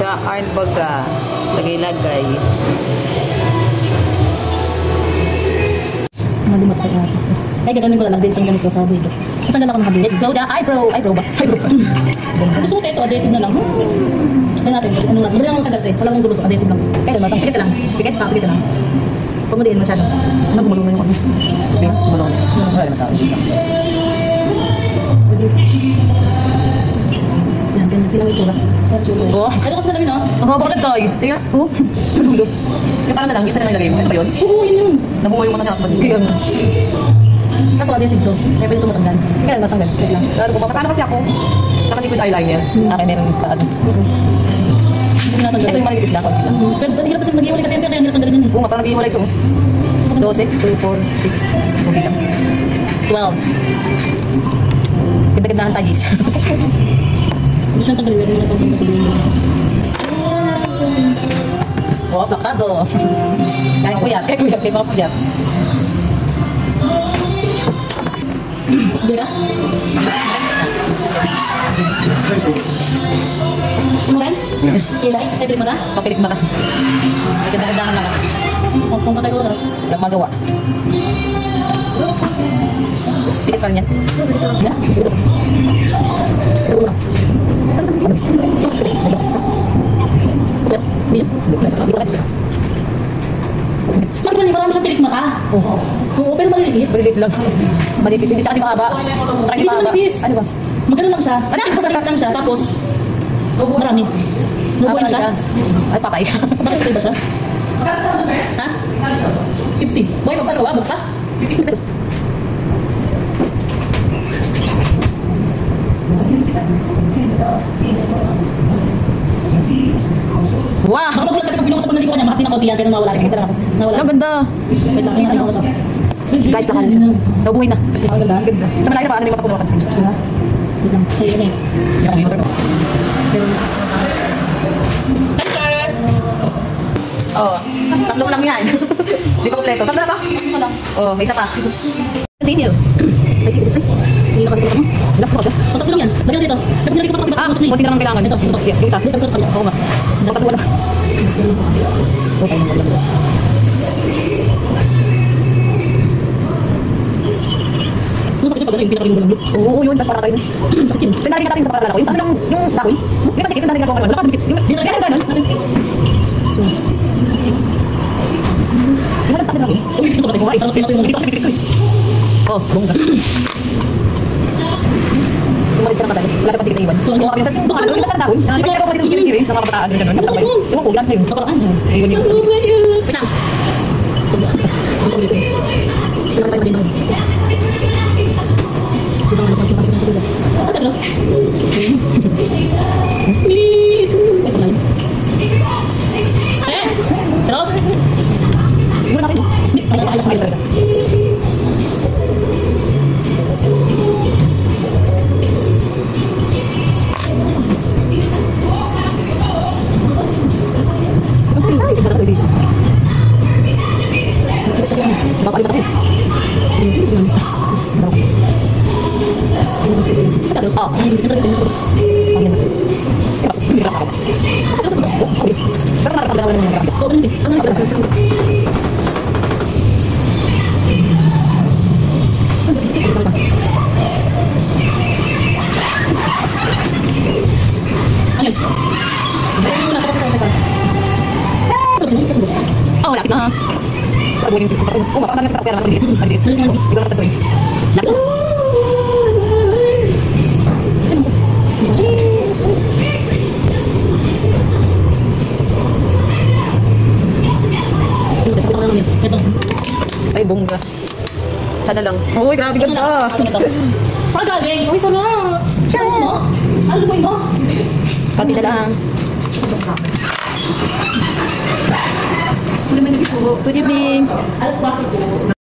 Tsaka baga. Lagay-lagay. Malimot pa yata. Ay, gaganin ko na lang din isang ganito sa dulo. Matanggal ako ng adhesive. Let's go the eyebrow. Eyebrow ba? Eyebrow. Gusto ko ito, adhesive na lang. Tignan natin, ano natin. Madali lang ang tagal ito eh. Wala mong gulo ito, adhesive lang. Kaya matang, pikit lang. Pikit pa, pikit lang. Huwag mo diin masyado. Ano, gumulong na yung ano. Gumulong. Wala na tao. Yan, ganyan. Tilang itsura. Oh. Ito kasi salamin, oh. Ang haba ka nagtoy. Tingnan. Oh. Tulog. Yung parang na lang, isa na lang ilagay mo. Ito ba yun? Oo, yun yun. Nabungo yung mata na. Kaya nga. Kaso adhesive to. Kaya pwede ito matanggal. Kaya matanggal. Wait lang. Lalo ko ba? Paano kasi ako? Naka-liquid eyeliner. Akin meron ka ano. Hindi natanggal. Ito yung maliit isda. Konti lang. Pero hirap kasi mag-iwalay kasi yan. Kaya hirap tanggalin yan eh. Oo nga, parang nag-iwalay ito. 12, 2, 4, 6. Okay lang. 12. Ganda-gandahan tayo. Gusto nang tanggalin. Meron na pag sabihin mo. Oh, plakado. Kaya kuyat. Kaya kuyat. Kaya mga kuyat. Hindi ka? Sumakan? Ilay? Ay, pilik mata? Papilik mata. May ganda-gandahan lang. Kung patay oras. Walang magawa. Pilit pa rin yan. Wala? Siguro. Siguro lang. Saan ka pilik? Sabi ko niya, marami siyang pilik mata. Oo, pero maliliit. Maliliit lang. Manipis. Hindi tsaka di mahaba. Tsaka Hindi siya manipis. Ano ba? Magano lang siya. Maliit lang siya. Tapos, marami. Nabuhay na siya. Ay, patay. Bakit patay ba siya? Ha? 50. Buhay pa ba? Bags pa? 50 pesos. Wow! Baka magulat ka pag binukas ako na ko niya, makati na konti yan, kaya nawala rin. Nawala. Ang ganda. Wait lang, tingnan ako ito. Guys, baka na siya. Nabuhay na. Ang ganda. Ang ganda. Sa malayo na ba? Ano yung mata ko na mapansin? Wait lang. Sa'yo na eh. Hindi ako yung Pero... Oh, tatlo lang yan. Di ba kompleto? Tatlo na ba? Oh, may isa pa. Continue. Ay, ay, hindi na kasi mo. Wala ko siya. Tatlo lang yan. Lagyan dito. Sabi nila dito pa kasi baka masok na eh. Konti na lang kailangan. Ito. Yung isa. Dito sa kabila. Oo nga. Dapat wala. Okay, wala. Masakit yung pag ano, yung pinakalimbo lang. Oo, yun. Para tayo. Sakit yun. Pinalagay natin sa paralala ko. Yung sa yung dahon. May patikit. Yung dahon gagawin. Wala ka dikit. Yung dahon gagawin. So. Yung walang takit ako. Uy, dito sa patay ko. Ay, parang pinatay mo. Dito sa pitik ko eh. Oh, bongga. Tumalit siya ng patay. Wala siya patikit na iwan. Yung mga pinsan, yung dahon. Yung dahon. Yung dahon. Yung series sa mga bataan. Yung kulang na yun. Kaparaan. Ayun yun. Pinang. Sabi. Ang dito. Pinakatay mo din ba? Ibang ano, sansya. Kasi anos? Please! Ay, sabay. Terus? Gimana natin? Hindi, ano na kayo sa mga Oh, pero nakasabi naman ng mga oh, hindi. Ano na ba? Ayun. Ayun muna ako sa sekonda. Oh, lapit na. Pagbuhin ko. Oh, mapakadami ka pera naman dito. Maliit. Hindi ko na tatuloy. Lapit. Ay, bongga. Sana lang. Uy, grabe ganda. Saan galing? Uy, sarap. Saan mo? Ano ko mo? Pati na lang. Good evening. Alas 4 po.